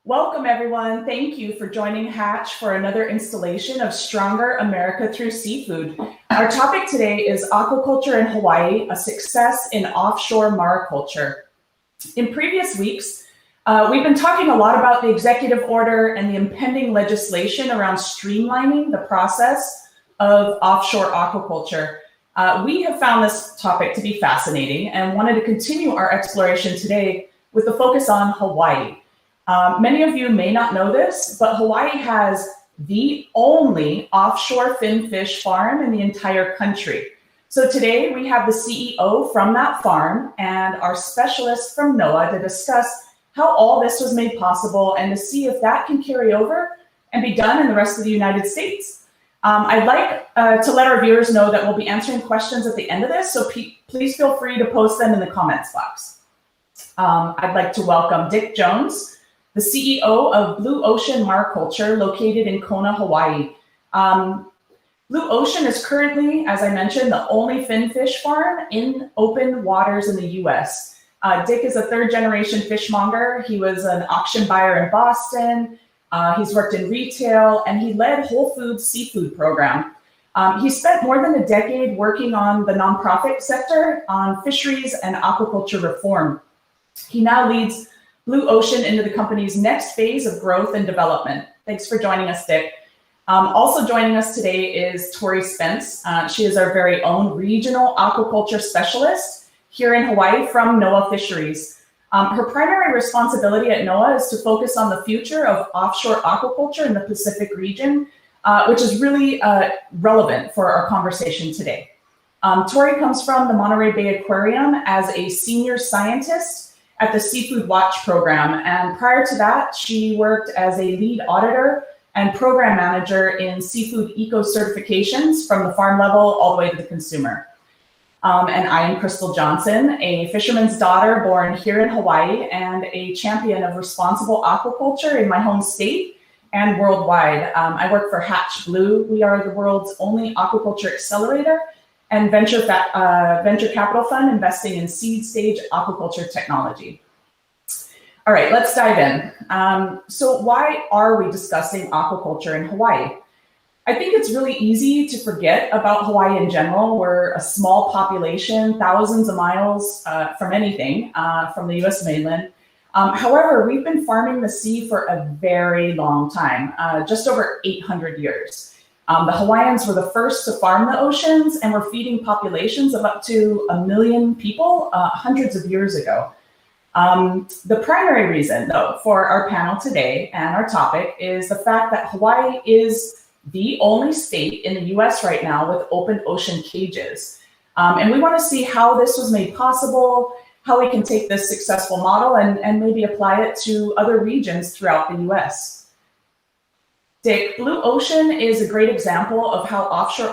Welcome, everyone. Thank you for joining Hatch for another installation of Stronger America Through Seafood. Our topic today is aquaculture in Hawaii, a success in offshore mariculture. In previous weeks, we've been talking a lot about the executive order and the impending legislation around streamlining the process of offshore aquaculture. We have found this topic to be fascinating and wanted to continue our exploration today with a focus on Hawaii. Many of you may not know this, but Hawaii has the only offshore fin fish farm in the entire country. So today we have the CEO from that farm and our specialist from NOAA to discuss how all this was made possible and to see if that can carry over and be done in the rest of the United States. I'd like to let our viewers know that we'll be answering questions at the end of this, so please feel free to post them in the comments box. I'd like to welcome Dick Jones, the CEO of Blue Ocean Mariculture, located in Kona, Hawaii. Blue Ocean is currently, as I mentioned, the only fin fish farm in open waters in the US. Dick is a third-generation fishmonger. He was an auction buyer in Boston. He's worked in retail, and he led Whole Foods seafood program. He spent more than a decade working on the nonprofit sector on fisheries and aquaculture reform. He now leads Blue Ocean into the company's next phase of growth and development. Thanks for joining us, Dick. Also joining us today is Tori Spence. She is our very own regional aquaculture specialist here in Hawaii from NOAA Fisheries. Her primary responsibility at NOAA is to focus on the future of offshore aquaculture in the Pacific region, which is really relevant for our conversation today. Tori comes from the Monterey Bay Aquarium as a senior scientist at the Seafood Watch program. And prior to that, she worked as a lead auditor and program manager in seafood eco certifications from the farm level all the way to the consumer. And I am Crystal Johnson, a fisherman's daughter born here in Hawaii and a champion of responsible aquaculture in my home state and worldwide. I work for Hatch Blue. We are the world's only aquaculture accelerator and venture capital fund investing in seed stage aquaculture technology. All right, let's dive in. So why are we discussing aquaculture in Hawaii? I think it's really easy to forget about Hawaii in general. We're a small population, thousands of miles from anything, from the US mainland. However, we've been farming the sea for a very long time, just over 800 years. The Hawaiians were the first to farm the oceans and were feeding populations of up to 1 million people hundreds of years ago. The primary reason, though, for our panel today and our topic is the fact that Hawaii is the only state in the US right now with open ocean cages. And we want to see how this was made possible, how we can take this successful model and maybe apply it to other regions throughout the US. Dick, Blue Ocean is a great example of how offshore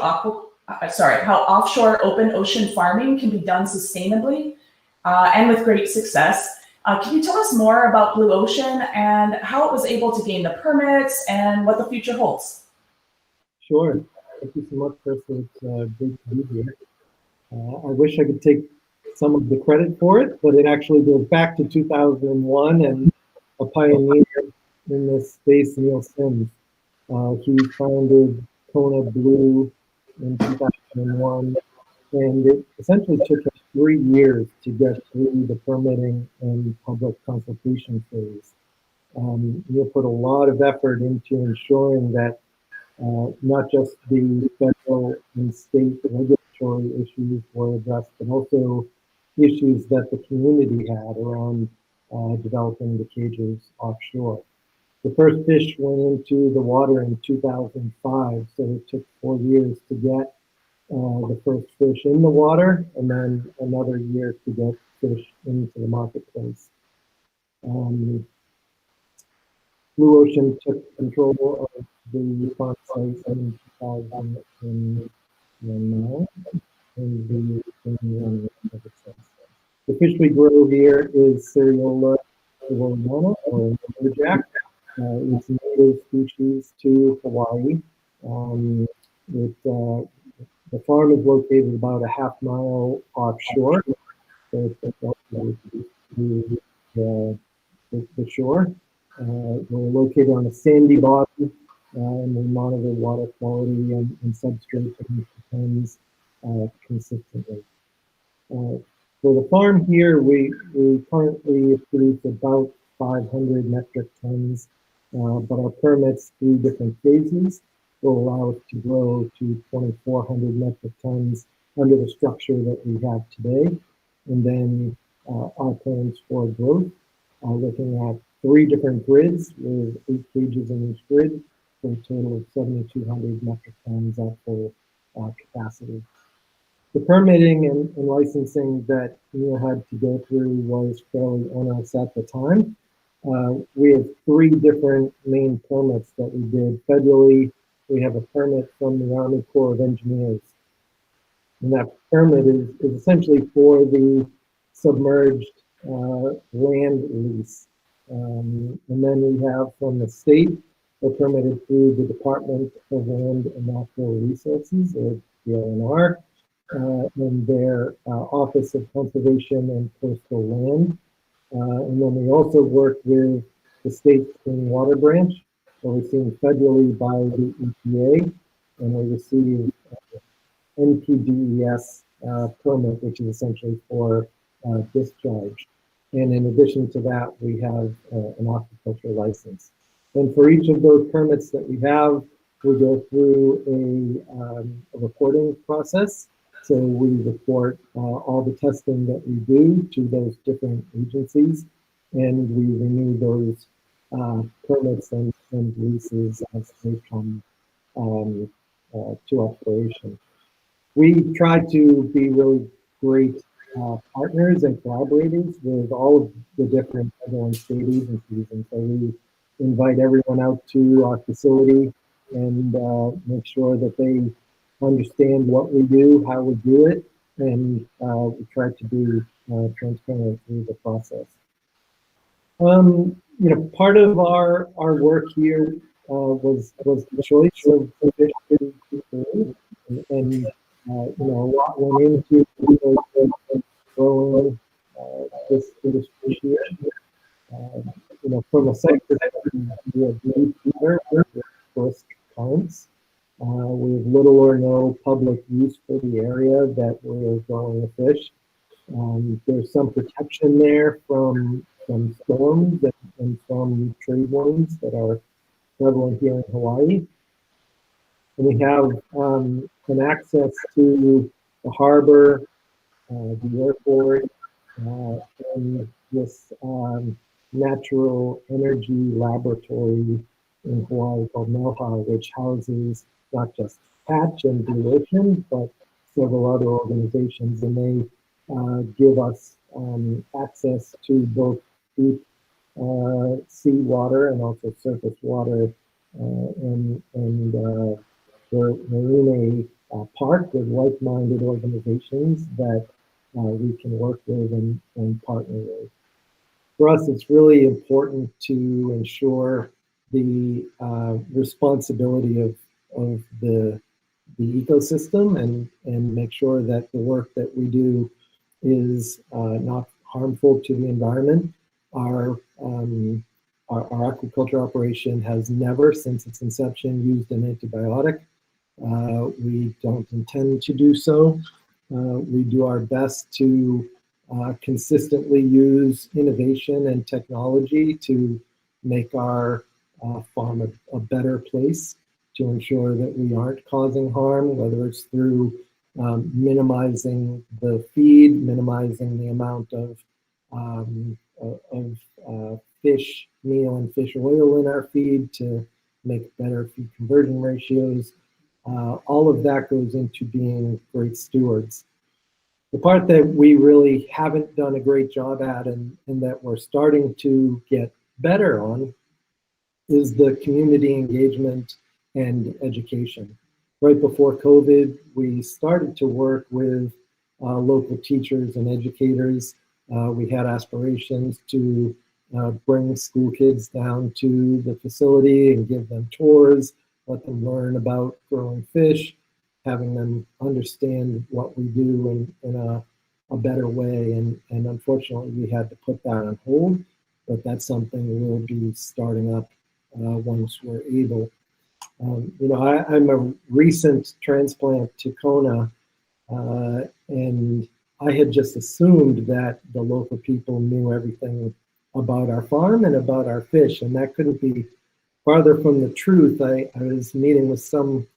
open ocean farming can be done sustainably and with great success. Can you tell us more about Blue Ocean and how it was able to gain the permits and what the future holds? Sure. Thank you so much, Chris. It's great to be here. I wish I could take some of the credit for it, but it actually goes back to 2001 and a pioneer in this space, Neil Sims. He founded Kona Blue in 2001, and it essentially took us 3 years to get through the permitting and public consultation phase. Neil put a lot of effort into ensuring that not just the federal and state regulatory issues were addressed, but also issues that the community had around developing the cages offshore. The first fish went into the water in 2005, so it took 4 years to get the first fish in the water, and then another year to get fish into the marketplace. Blue Ocean took control of the farm site in 2009, and the fish we grow here is Seriola, rivoliana, or lumberjack. It's a native species to Hawaii. The farm is located about a half-mile offshore, so it's to the shore. We're located on a sandy bottom, and we monitor water quality and substrate trends consistently. For the farm here, we currently produce about 500 metric tons, but our permits through different phases will allow us to grow to 2,400 metric tons under the structure that we have today. And then our plans for growth are looking at 3 different grids with 8 cages in each grid for a total of 7,200 metric tons at full capacity. The permitting and licensing that Neil had to go through was fairly onerous at the time. We have 3 different main permits that we did. Federally, we have a permit from the Army Corps of Engineers. And that permit is essentially for the submerged land lease. And then we have from the state, we're permitted through the Department of Land and Natural Resources, or DLNR, and their Office of Conservation and Coastal Land. And then we also work with the state's Clean Water Branch, where we're seen federally by the EPA, and we receive NPDES permit, which is essentially for discharge. And in addition to that, we have an aquaculture license. And for each of those permits that we have, we go through a reporting process. So we report all the testing that we do to those different agencies, and we renew those permits and leases as they come to operation. We try to be really great partners and collaborators with all of the different federal and state agencies, and so we invite everyone out to our facility and make sure that they understand what we do, how we do it, and we try to be transparent through the process. Part of our work here was the choice of fish and a lot went into growing this industry here. From a site perspective, we have deep water with brisk currents. We have little or no public use for the area that we're growing the fish. There's some protection there from storms and from trade winds that are prevalent here in Hawaii. And we have an access to the harbor, the airport, and this natural energy laboratory in Hawaii called NOAA, which houses not just Hatch and Blue Ocean, but several other organizations, and they give us access to both deep sea water and also surface water, and we're in a park with like-minded organizations that we can work with and partner with. For us, it's really important to ensure the responsibility of the ecosystem and make sure that the work that we do is not harmful to the environment. Our aquaculture operation has never, since its inception, used an antibiotic. We don't intend to do so. We do our best to consistently use innovation and technology to make our farm a better place, to ensure that we aren't causing harm, whether it's through minimizing the feed, minimizing the amount of fish meal and fish oil in our feed to make better feed conversion ratios. All of that goes into being great stewards. The part that we really haven't done a great job at and that we're starting to get better on is the community engagement and education. Right before COVID, we started to work with local teachers and educators. We had aspirations to bring school kids down to the facility and give them tours, let them learn about growing fish, having them understand what we do in a better way. And unfortunately, we had to put that on hold. but that's something we'll be starting up once we're able. I'm a recent transplant to Kona, and I had just assumed that the local people knew everything about our farm and about our fish, and that couldn't be farther from the truth. I was meeting with someone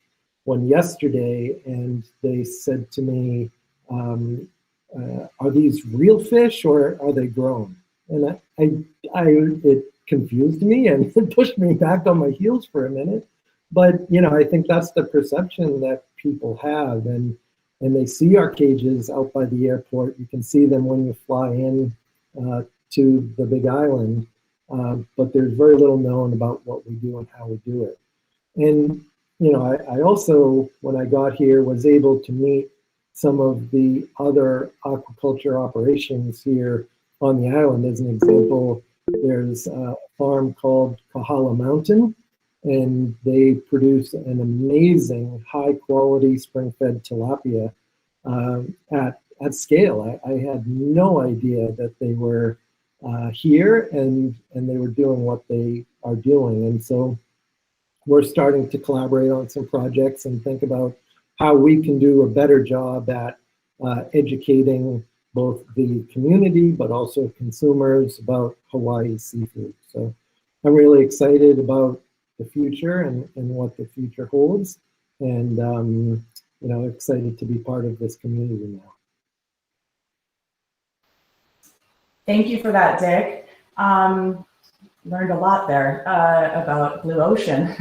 yesterday, and they said to me, are these real fish or are they grown? And it confused me and it pushed me back on my heels for a minute. But, I think that's the perception that people have, and they see our cages out by the airport. You can see them when you fly in to the Big Island, but there's very little known about what we do and how we do it. And, I also, when I got here, was able to meet some of the other aquaculture operations here on the island. As an example, there's a farm called Kahala Mountain, and they produce an amazing high-quality spring-fed tilapia at scale. I had no idea that they were here and they were doing what they are doing. And so we're starting to collaborate on some projects and think about how we can do a better job at educating both the community but also consumers about Hawaii seafood. So I'm really excited about the future and what the future holds, and excited to be part of this community now. Thank you for that, Dick. Learned a lot there about blue ocean.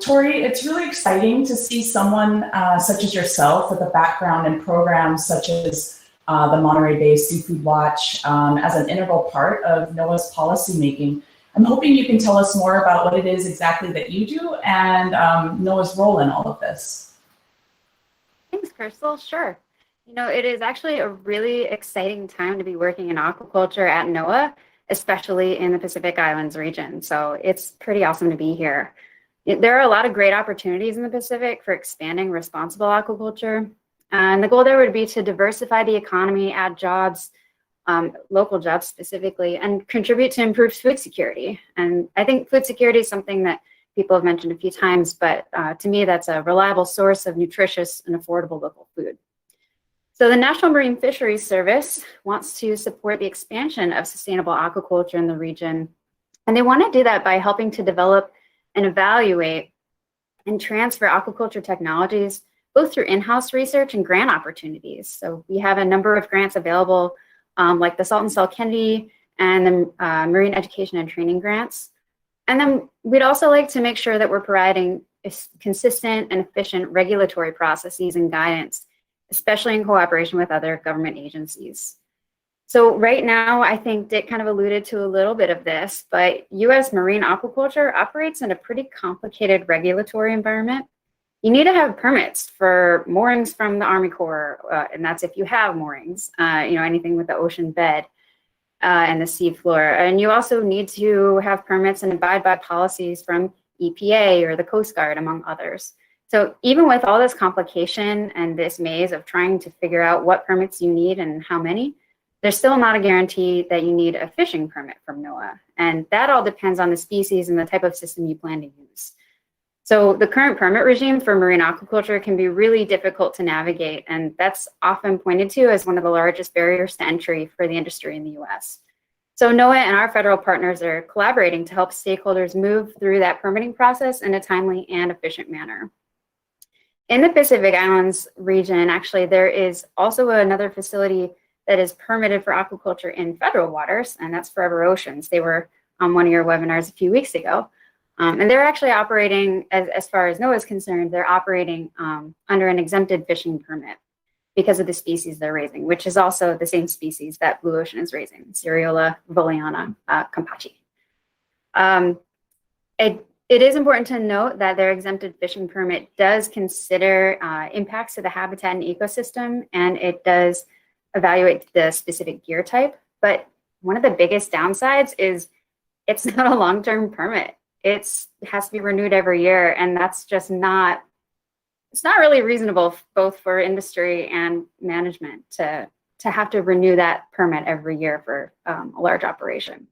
Tori, it's really exciting to see someone such as yourself with a background in programs such as the Monterey Bay Seafood Watch as an integral part of NOAA's policymaking. I'm hoping you can tell us more about what it is exactly that you do and NOAA's role in all of this. Thanks, Crystal. Sure. It is actually a really exciting time to be working in aquaculture at NOAA, especially in the Pacific Islands region. So it's pretty awesome to be here. There are a lot of great opportunities in the Pacific for expanding responsible aquaculture. And the goal there would be to diversify the economy, add jobs, local jobs specifically, and contribute to improved food security. And I think food security is something that people have mentioned a few times, but to me, that's a reliable source of nutritious and affordable local food. So the National Marine Fisheries Service wants to support the expansion of sustainable aquaculture in the region. And they want to do that by helping to develop and evaluate and transfer aquaculture technologies, both through in-house research and grant opportunities. So we have a number of grants available, like the Salt and Cell Kennedy and the Marine Education and Training grants. And then we'd also like to make sure that we're providing consistent and efficient regulatory processes and guidance, especially in cooperation with other government agencies. So right now, I think Dick kind of alluded to a little bit of this, but U.S. marine aquaculture operates in a pretty complicated regulatory environment. You need to have permits for moorings from the Army Corps, and that's if you have moorings, anything with the ocean bed and the sea floor. And you also need to have permits and abide by policies from EPA or the Coast Guard, among others. So even with all this complication and this maze of trying to figure out what permits you need and how many, there's still not a guarantee that you need a fishing permit from NOAA. And that all depends on the species and the type of system you plan to use. So the current permit regime for marine aquaculture can be really difficult to navigate, and that's often pointed to as one of the largest barriers to entry for the industry in the US. So NOAA and our federal partners are collaborating to help stakeholders move through that permitting process in a timely and efficient manner. In the Pacific Islands region, actually, there is also another facility that is permitted for aquaculture in federal waters, and that's Forever Oceans. They were on one of your webinars a few weeks ago. And they're actually operating, as far as NOAA is concerned, they're operating under an exempted fishing permit because of the species they're raising, which is also the same species that Blue Ocean is raising, Seriola, rivoliana, Kampachi. It is important to note that their exempted fishing permit does consider impacts to the habitat and ecosystem, and it does evaluate the specific gear type. But one of the biggest downsides is it's not a long-term permit. It has to be renewed every year, and that's just not, it's not really reasonable both for industry and management to have to renew that permit every year for a large operation.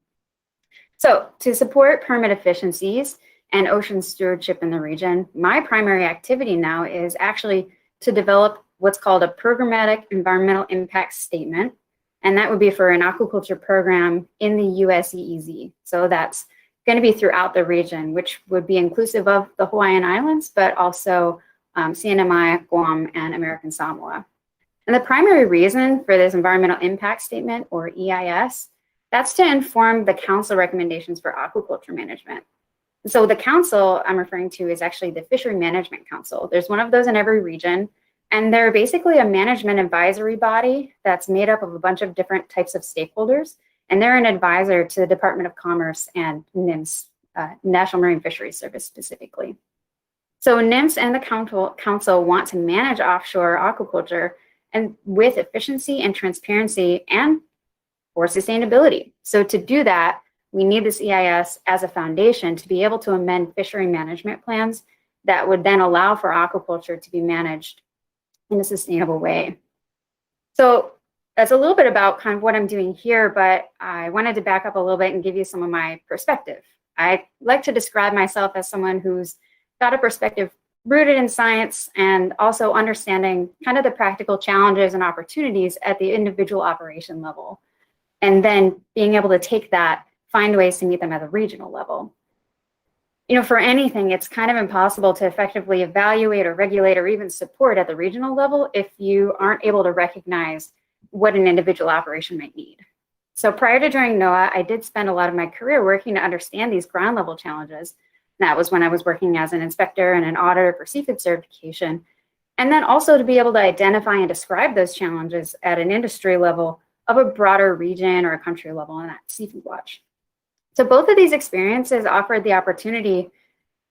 So to support permit efficiencies and ocean stewardship in the region, my primary activity now is actually to develop what's called a programmatic environmental impact statement. And that would be for an aquaculture program in the US EEZ. So that's going to be throughout the region, which would be inclusive of the Hawaiian Islands, but also CNMI, Guam, and American Samoa. And the primary reason for this environmental impact statement, or EIS, that's to inform the council recommendations for aquaculture management. So the council I'm referring to is actually the Fishery Management Council. There's one of those in every region, and they're basically a management advisory body that's made up of a bunch of different types of stakeholders, and they're an advisor to the Department of Commerce and NIMS, National Marine Fisheries Service specifically. So NIMS and the council want to manage offshore aquaculture and with efficiency and transparency and for sustainability. So to do that, we need this EIS as a foundation to be able to amend fishery management plans that would then allow for aquaculture to be managed in a sustainable way. So that's a little bit about kind of what I'm doing here, but I wanted to back up a little bit and give you some of my perspective. I like to describe myself as someone who's got a perspective rooted in science and also understanding kind of the practical challenges and opportunities at the individual operation level. And then being able to take that, find ways to meet them at the regional level. You know, for anything, it's kind of impossible to effectively evaluate or regulate or even support at the regional level if you aren't able to recognize what an individual operation might need. So prior to joining NOAA, I did spend a lot of my career working to understand these ground level challenges. That was when I was working as an inspector and an auditor for seafood certification. And then also to be able to identify and describe those challenges at an industry level of a broader region or a country level in that Seafood Watch. So both of these experiences offered the opportunity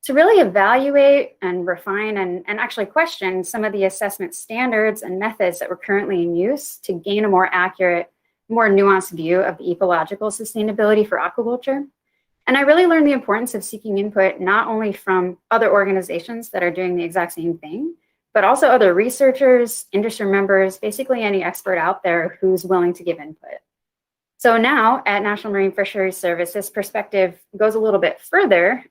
to really evaluate and refine and actually question some of the assessment standards and methods that were currently in use to gain a more accurate, more nuanced view of the ecological sustainability for aquaculture. And I really learned the importance of seeking input not only from other organizations that are doing the exact same thing, but also other researchers, industry members, basically any expert out there who's willing to give input. So now at National Marine Fisheries Service, this perspective goes a little bit further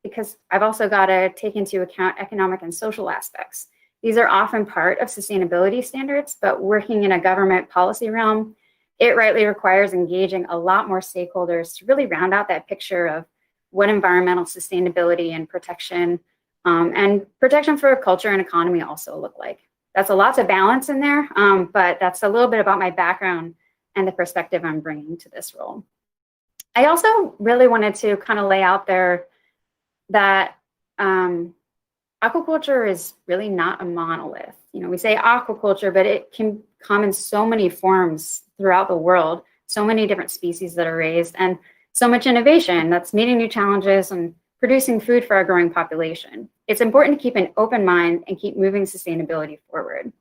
because I've also got to take into account economic and social aspects. These are often part of sustainability standards, but working in a government policy realm, it rightly requires engaging a lot more stakeholders to really round out that picture of what environmental sustainability and protection for culture and economy also look like. That's a lot to balance in there, but that's a little bit about my background and the perspective I'm bringing to this role. I also really wanted to kind of lay out there that aquaculture is really not a monolith. You know, we say aquaculture, but it can come in so many forms throughout the world, so many different species that are raised, and so much innovation that's meeting new challenges and producing food for our growing population. It's important to keep an open mind and keep moving sustainability forward.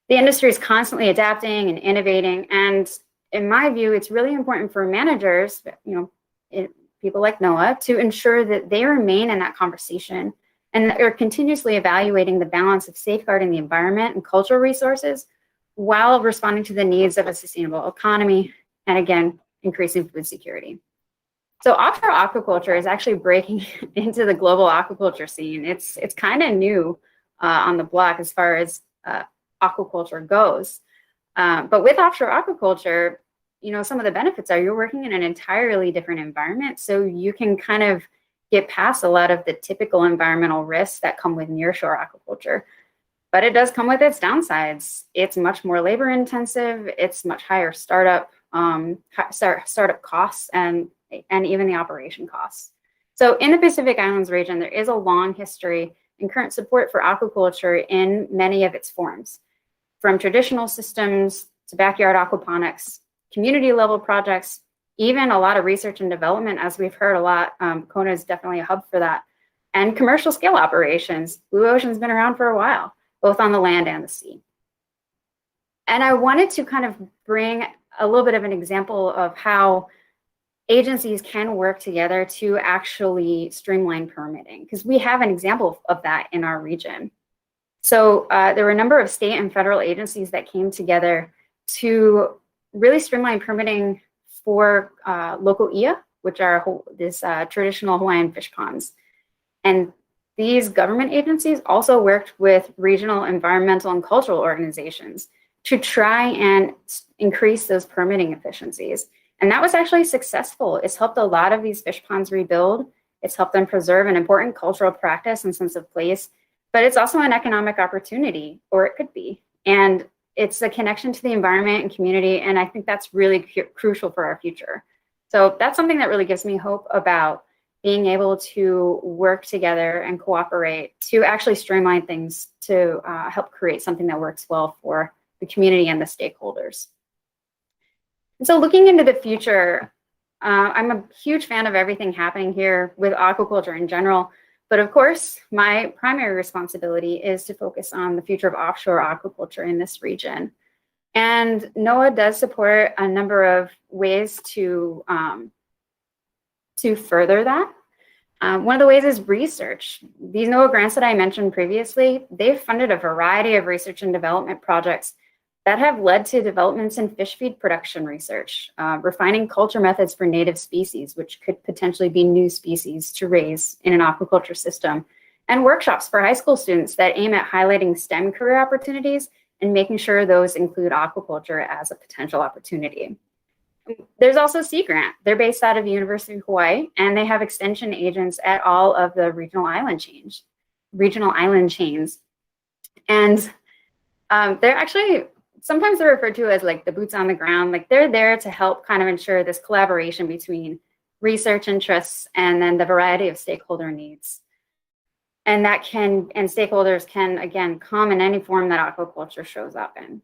The industry is constantly adapting and innovating, and in my view, it's really important for managers, people like NOAA, to ensure that they remain in that conversation and that are continuously evaluating the balance of safeguarding the environment and cultural resources while responding to the needs of a sustainable economy and, again, increasing food security. So offshore aquaculture is actually breaking into the global aquaculture scene. It's kind of new on the block as far as aquaculture goes. But with offshore aquaculture, some of the benefits are you're working in an entirely different environment. So you can kind of get past a lot of the typical environmental risks that come with nearshore aquaculture. But it does come with its downsides. It's much more labor intensive. It's much higher startup costs and even the operation costs. So in the Pacific Islands region, there is a long history and current support for aquaculture in many of its forms, from traditional systems to backyard aquaponics, community level projects, even a lot of research and development, as we've heard a lot. Kona is definitely a hub for that. And commercial scale operations. Blue Ocean's been around for a while, both on the land and the sea. And I wanted to kind of bring a little bit of an example of how agencies can work together to actually streamline permitting, because we have an example of that in our region. So there were a number of state and federal agencies that came together to really streamline permitting for local EIA, which are this traditional Hawaiian fish ponds. And these government agencies also worked with regional environmental and cultural organizations to try and increase those permitting efficiencies. And that was actually successful. It's helped a lot of these fish ponds rebuild. It's helped them preserve an important cultural practice and sense of place, but it's also an economic opportunity, or it could be. And it's a connection to the environment and community, and I think that's really crucial for our future. So that's something that really gives me hope about being able to work together and cooperate to actually streamline things to help create something that works well for the community and the stakeholders. And so looking into the future, I'm a huge fan of everything happening here with aquaculture in general, but of course, my primary responsibility is to focus on the future of offshore aquaculture in this region. And NOAA does support a number of ways to further that. One of the ways is research. These NOAA grants that I mentioned previously, they've funded a variety of research and development projects that have led to developments in fish feed production research, refining culture methods for native species, which could potentially be new species to raise in an aquaculture system, and workshops for high school students that aim at highlighting STEM career opportunities and making sure those include aquaculture as a potential opportunity. There's also Sea Grant. They're based out of the University of Hawaii, and they have extension agents at all of the regional island chains. And they're actually, sometimes they're referred to as like the boots on the ground. Like they're there to help kind of ensure this collaboration between research interests and then the variety of stakeholder needs. And stakeholders can, again, come in any form that aquaculture shows up in.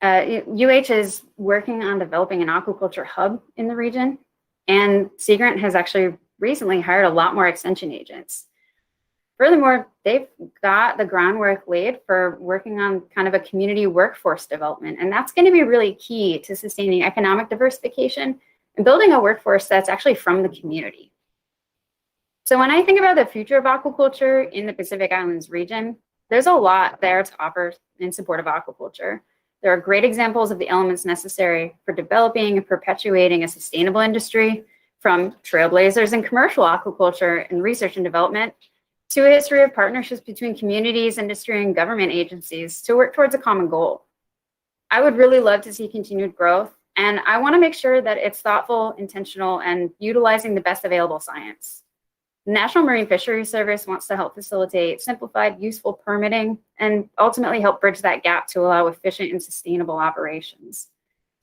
UH is working on developing an aquaculture hub in the region, and Sea Grant has actually recently hired a lot more extension agents. Furthermore, they've got the groundwork laid for working on kind of a community workforce development, and that's going to be really key to sustaining economic diversification and building a workforce that's actually from the community. So when I think about the future of aquaculture in the Pacific Islands region, there's a lot there to offer in support of aquaculture. There are great examples of the elements necessary for developing and perpetuating a sustainable industry, from trailblazers in commercial aquaculture and research and development, to a history of partnerships between communities, industry, and government agencies to work towards a common goal. I would really love to see continued growth, and I want to make sure that it's thoughtful, intentional, and utilizing the best available science. The National Marine Fisheries Service wants to help facilitate simplified, useful permitting and ultimately help bridge that gap to allow efficient and sustainable operations.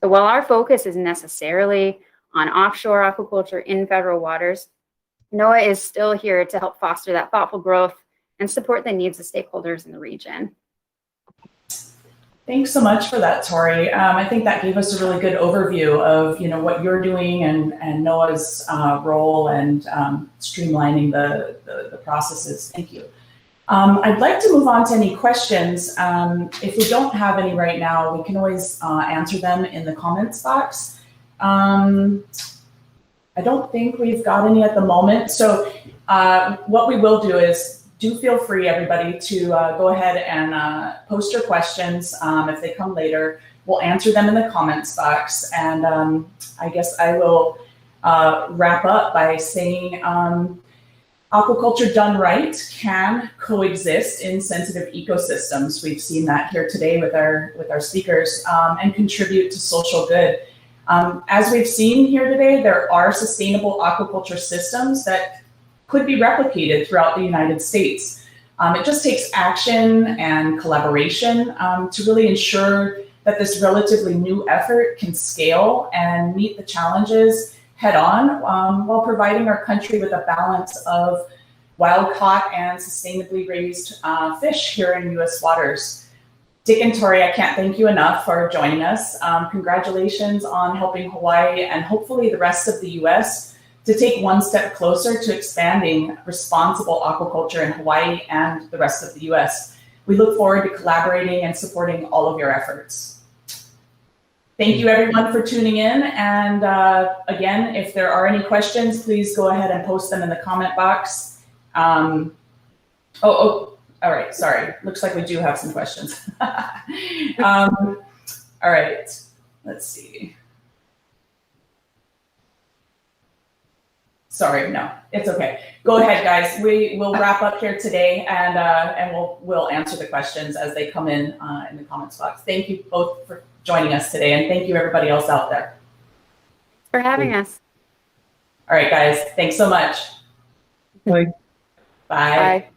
So while our focus is necessarily on offshore aquaculture in federal waters, NOAA is still here to help foster that thoughtful growth and support the needs of stakeholders in the region. Thanks so much for that, Tori. I think that gave us a really good overview of what you're doing and NOAA's role and streamlining the processes. Thank you. I'd like to move on to any questions. If we don't have any right now, we can always answer them in the comments box. I don't think we've got any at the moment. So what we will do is, do feel free, everybody, to go ahead and post your questions. If they come later, we'll answer them in the comments box. And I guess I will wrap up by saying aquaculture done right can coexist in sensitive ecosystems. We've seen that here today with our speakers, and contribute to social good. As we've seen here today, there are sustainable aquaculture systems that could be replicated throughout the United States. It just takes action and collaboration to really ensure that this relatively new effort can scale and meet the challenges head on, while providing our country with a balance of wild caught and sustainably raised fish here in US waters. Dick and Tori, I can't thank you enough for joining us. Congratulations on helping Hawaii and hopefully the rest of the US to take one step closer to expanding responsible aquaculture in Hawaii and the rest of the US. We look forward to collaborating and supporting all of your efforts. Thank you everyone for tuning in. And again, if there are any questions, please go ahead and post them in the comment box. All right, sorry. Looks like we do have some questions. All right, let's see. Sorry, no, it's okay. Go ahead, guys. We will wrap up here today, and we'll answer the questions as they come in the comments box. Thank you both for joining us today, and thank you everybody else out there. Thanks for having us. All right, guys. Thanks so much. Bye. Bye. Bye.